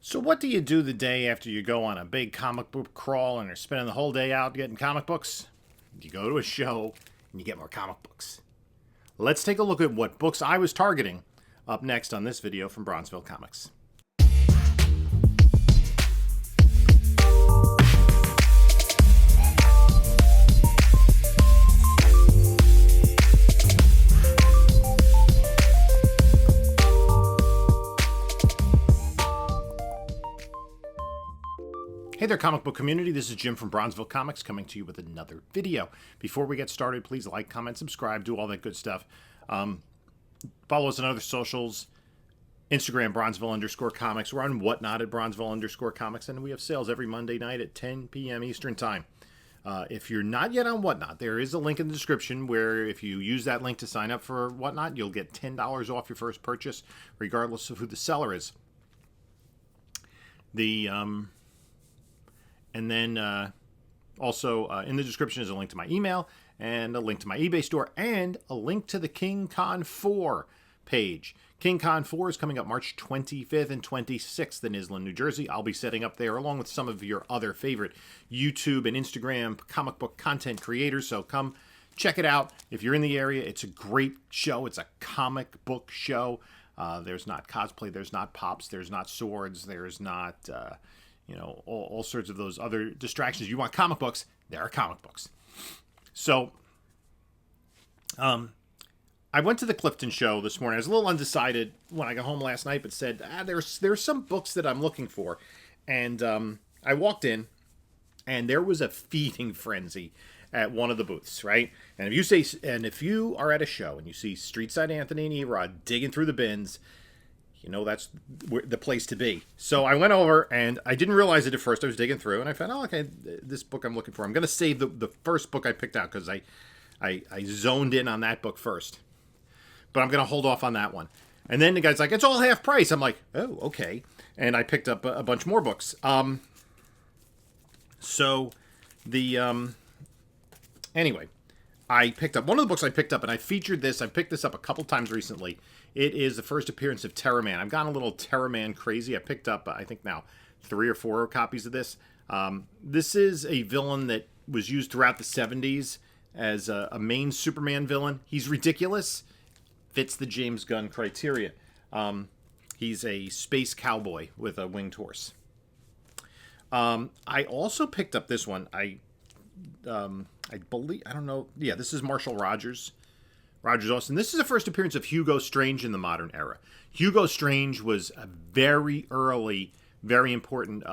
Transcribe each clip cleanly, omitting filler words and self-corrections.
So what do you do the day after you go on a big comic book crawl and are spending the whole day out getting comic books? You go to a show and you get more comic books. Let's take a look at what books I was targeting up next on this video from Bronzeville Comics. Hey there, comic book community. This is Jim from Bronzeville Comics coming to you with another video. Before we get started, please like, comment, subscribe, do all that good stuff. Follow us on other socials. Instagram, Bronzeville_comics. We're on Whatnot at Bronzeville_comics, and we have sales every Monday night at 10 p.m. Eastern Time. If you're not yet on Whatnot, there is a link in the description where if you use that link to sign up for Whatnot, you'll get $10 off your first purchase, regardless of who the seller is. And then also in the description is a link to my email and a link to my eBay store and a link to the King Con 4 page. King Con 4 is coming up March 25th and 26th in Island, New Jersey. I'll be setting up there along with some of your other favorite YouTube and Instagram comic book content creators. So come check it out. If you're in the area, it's a great show. It's a comic book show. There's not cosplay. There's not pops. There's not swords. There's not... all sorts of those other distractions. You want comic books, there are comic books. So, I went to the Clifton show this morning. I was a little undecided when I got home last night, but said, there's some books that I'm looking for. And I walked in, and there was a feeding frenzy at one of the booths, right? And if you are at a show and you see Streetside Anthony and Erod digging through the bins, that's the place to be. So I went over, and I didn't realize it at first. I was digging through, and I found, okay, this book I'm looking for. I'm going to save the first book I picked out because I zoned in on that book first. But I'm going to hold off on that one. And then the guy's like, it's all half price. I'm like, oh, okay. And I picked up a bunch more books. Anyway, I picked up one of the books I picked up, and I featured this. I've picked this up a couple times recently. It is the first appearance of Terra Man. I've gone a little Terra Man crazy. I picked up, I think now, 3 or 4 copies of this. This is a villain that was used throughout the 70s as a main Superman villain. He's ridiculous. Fits the James Gunn criteria. He's a space cowboy with a winged horse. I also picked up this one. I believe, I don't know. Yeah, this is Marshall Rogers Austin. This is the first appearance of Hugo Strange in the modern era. Hugo Strange was a very early, very important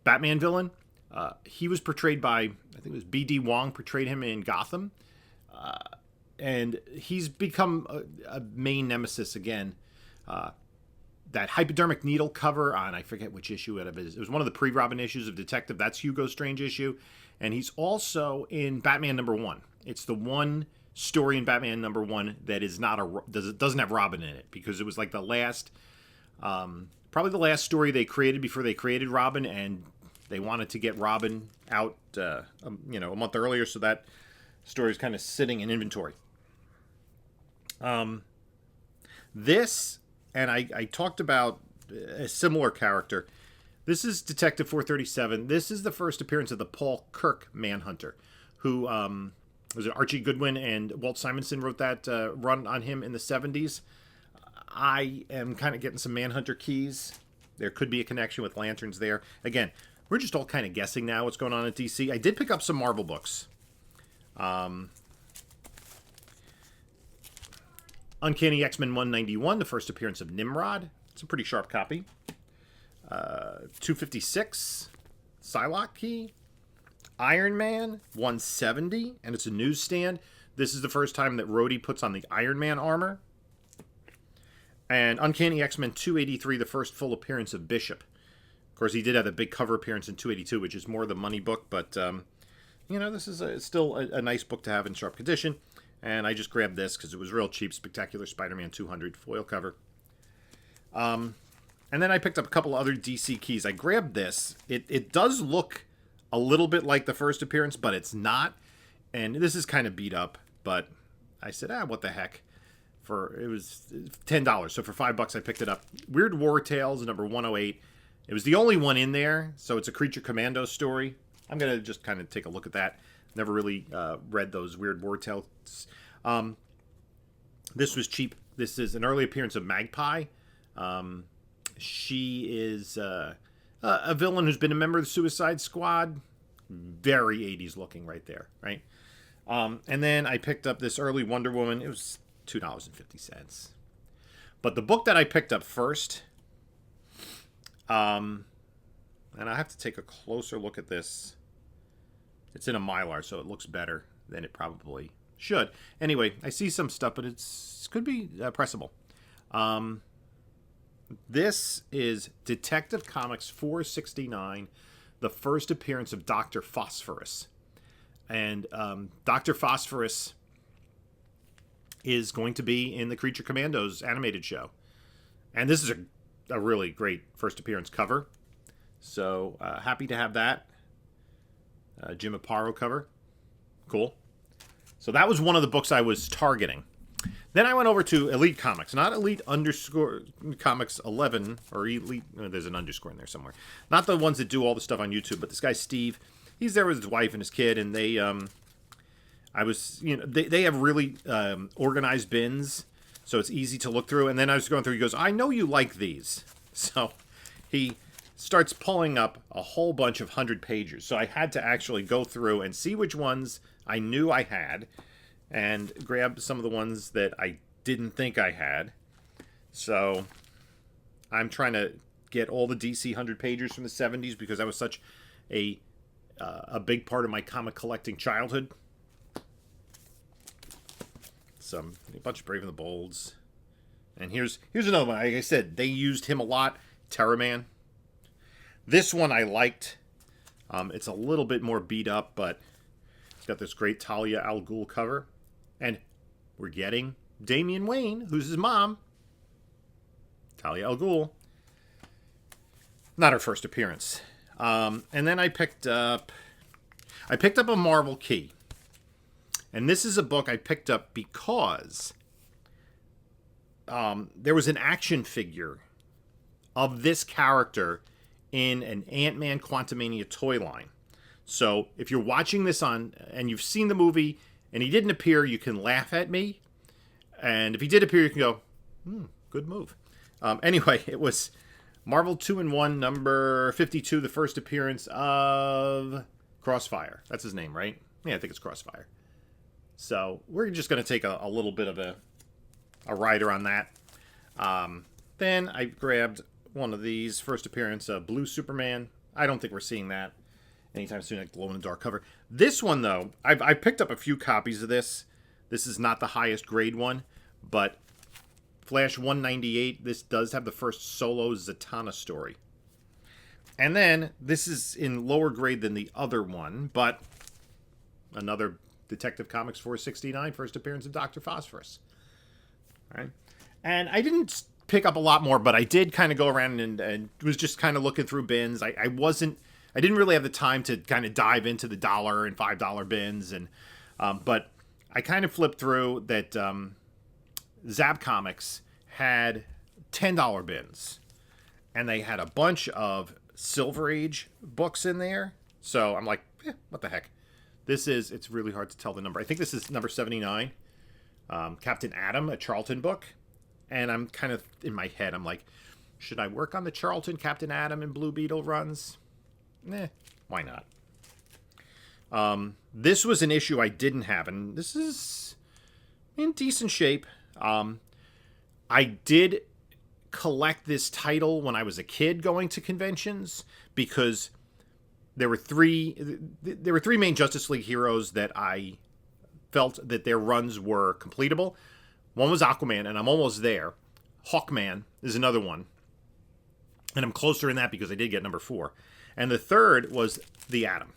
Batman villain. He was portrayed by, I think it was B.D. Wong, portrayed him in Gotham. And he's become a main nemesis again. That Hypodermic Needle cover on, I forget which issue it is. It was one of the pre-Robin issues of Detective. That's Hugo Strange issue. And he's also in Batman #1. It's the one story in Batman #1 that is doesn't have Robin in it, because it was like the last, probably the last story they created before they created Robin, and they wanted to get Robin out, a month earlier, so that story is kind of sitting in inventory. This, and I talked about a similar character. This is Detective 437. This is the first appearance of the Paul Kirk Manhunter, who was it Archie Goodwin and Walt Simonson wrote that run on him in the 70s. I am kind of getting some Manhunter keys. There could be a connection with Lanterns there. Again, we're just all kind of guessing now what's going on at DC. I did pick up some Marvel books. Uncanny X-Men 191, the first appearance of Nimrod. It's a pretty sharp copy. 256, Psylocke key. Iron Man 170, and it's a newsstand. This is the first time that Rhodey puts on the Iron Man armor. And Uncanny X-Men 283, the first full appearance of Bishop. Of course, he did have a big cover appearance in 282, which is more the money book, but, this is still a nice book to have in sharp condition. And I just grabbed this because it was real cheap. Spectacular Spider-Man 200 foil cover. And then I picked up a couple other DC keys. I grabbed this. It does look a little bit like the first appearance, but it's not. And this is kind of beat up, but I said, what the heck. It was $10. So for $5, I picked it up. Weird War Tales, number 108. It was the only one in there, so it's a Creature Commando story. I'm going to just kind of take a look at that. Never really read those Weird War Tales. This was cheap. This is an early appearance of Magpie. She is a villain who's been a member of the Suicide Squad. Very 80s looking right there, right? And then I picked up this early Wonder Woman. It was $2.50. But the book that I picked up first, and I have to take a closer look at this. It's in a Mylar, so it looks better than it probably should. Anyway, I see some stuff, but it could be pressable. This is Detective Comics 469, the first appearance of Dr. Phosphorus. And Dr. Phosphorus is going to be in the Creature Commandos animated show. And this is a really great first appearance cover. So happy to have that. Jim Aparo cover. Cool. So that was one of the books I was targeting. Then I went over to Elite Comics. Not Elite underscore Comics 11 or Elite. There's an underscore in there somewhere. Not the ones that do all the stuff on YouTube, but this guy Steve. He's there with his wife and his kid, and they they have really organized bins, so it's easy to look through. And then I was going through. He goes, "I know you like these," so he starts pulling up a whole bunch of 100-pagers. So I had to actually go through and see which ones I knew I had, and grab some of the ones that I didn't think I had. So I'm trying to get all the DC 100-pagers from the 70s because that was such a big part of my comic collecting childhood. A bunch of Brave and the Bolds. And here's another one. Like I said, they used him a lot. Terrorman. This one I liked. It's a little bit more beat up, but it's got this great Talia al Ghul cover. And we're getting Damian Wayne, who's his mom. Talia al Ghul. Not her first appearance. And then I picked up a Marvel Key. And this is a book I picked up because there was an action figure of this character in an Ant-Man Quantumania toy line. So if you're watching this and you've seen the movie and he didn't appear, you can laugh at me. And if he did appear, you can go, good move. Anyway, it was Marvel 2-in-1 number 52, the first appearance of Crossfire. That's his name, right? Yeah, I think it's Crossfire. So we're just going to take a little bit of a rider on that. Then I grabbed one of these, first appearance of Blue Superman. I don't think we're seeing that anytime soon, that glow-in-the-dark cover. This one, though, I picked up a few copies of this. This is not the highest grade one, but Flash 198, this does have the first solo Zatanna story. And then, this is in lower grade than the other one, but another Detective Comics 469, first appearance of Dr. Phosphorus. All right. And I didn't pick up a lot more, but I did kind of go around and was just kind of looking through bins. I didn't really have the time to kind of dive into the $1 and $5 bins, and but I kind of flipped through that. Zap Comics had $10 bins, and they had a bunch of Silver Age books in there. So I'm like, what the heck? It's really hard to tell the number. I think this is number 79, Captain Atom, a Charlton book. And I'm kind of, in my head, I'm like, should I work on the Charlton, Captain Atom, and Blue Beetle runs? Why not? This was an issue I didn't have, and this is in decent shape. I did collect this title when I was a kid going to conventions because there were three main Justice League heroes that I felt that their runs were completable. One was Aquaman, and I'm almost there. Hawkman is another one, and I'm closer in that because I did get number 4. And the third was the Atom,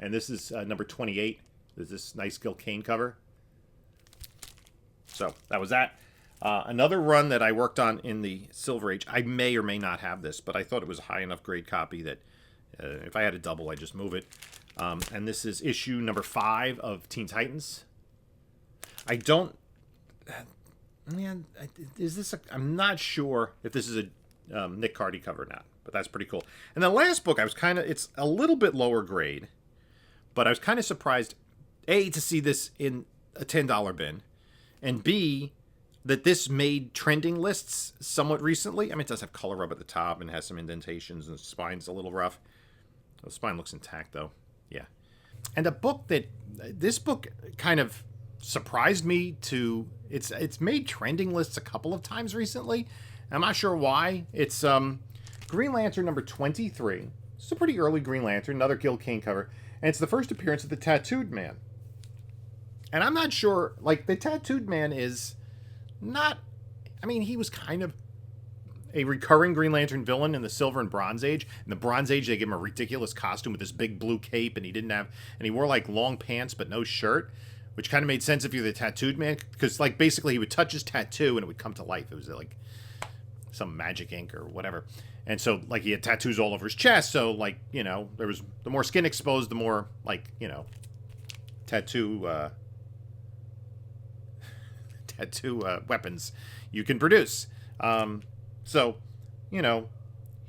and this is number 28. There's this nice Gil Kane cover. So that was that. Another run that I worked on in the Silver Age. I may or may not have this, but I thought it was a high enough grade copy that if I had a double, I'd just move it. And this is issue number 5 of Teen Titans. Man, is this I'm not sure if this is a Nick Cardy cover or not, but that's pretty cool. And the last book, I was it's a little bit lower grade, but I was kind of surprised, A, to see this in a $10 bin, and B, that this made trending lists somewhat recently. I mean, it does have color rub at the top and has some indentations, and the spine's a little rough. The spine looks intact, though. Yeah. And this book kind of surprised me to, it's made trending lists a couple of times recently. I'm not sure why. It's Green Lantern number 23. It's a pretty early Green Lantern, another Gil Kane cover. And it's the first appearance of the Tattooed Man. And I'm not sure, like, the Tattooed Man is not, I mean, he was kind of a recurring Green Lantern villain in the Silver and Bronze Age. In the Bronze Age, they gave him a ridiculous costume with this big blue cape, and he wore, like, long pants but no shirt, which kind of made sense if you're the Tattooed Man, because, like, basically he would touch his tattoo and it would come to life. It was, like, some magic ink or whatever. And so, like, he had tattoos all over his chest, so, like, you know, there was, the more skin exposed, the more, like, you know, tattoo weapons you can produce. So, you know,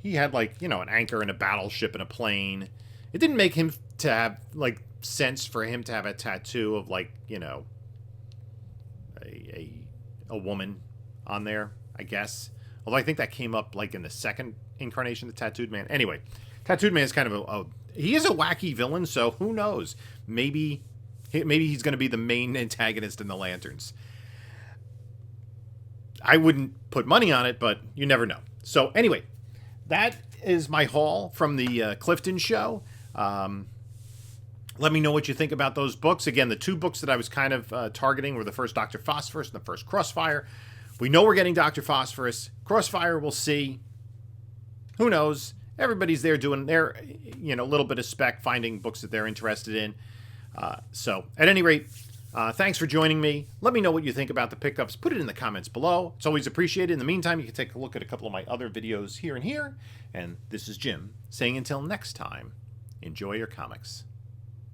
he had, like, you know, an anchor and a battleship and a plane. It didn't make him to have, like, sense for him to have a tattoo of, like, you know, a woman on there, I guess. Although I think that came up, like, in the second incarnation of the Tattooed Man. Anyway, Tattooed Man is kind of he is a wacky villain, so who knows? Maybe he's going to be the main antagonist in the Lanterns. I wouldn't put money on it, but you never know. So anyway, that is my haul from the Clifton show. Let me know what you think about those books. Again, the two books that I was kind of targeting were the first Dr. Phosphorus and the first Crossfire. We know we're getting Dr. Phosphorus. Crossfire, we'll see. Who knows? Everybody's there doing their, you know, little bit of spec, finding books that they're interested in. So, at any rate, thanks for joining me. Let me know what you think about the pickups. Put it in the comments below. It's always appreciated. In the meantime, you can take a look at a couple of my other videos here and here. And this is Jim saying until next time, enjoy your comics.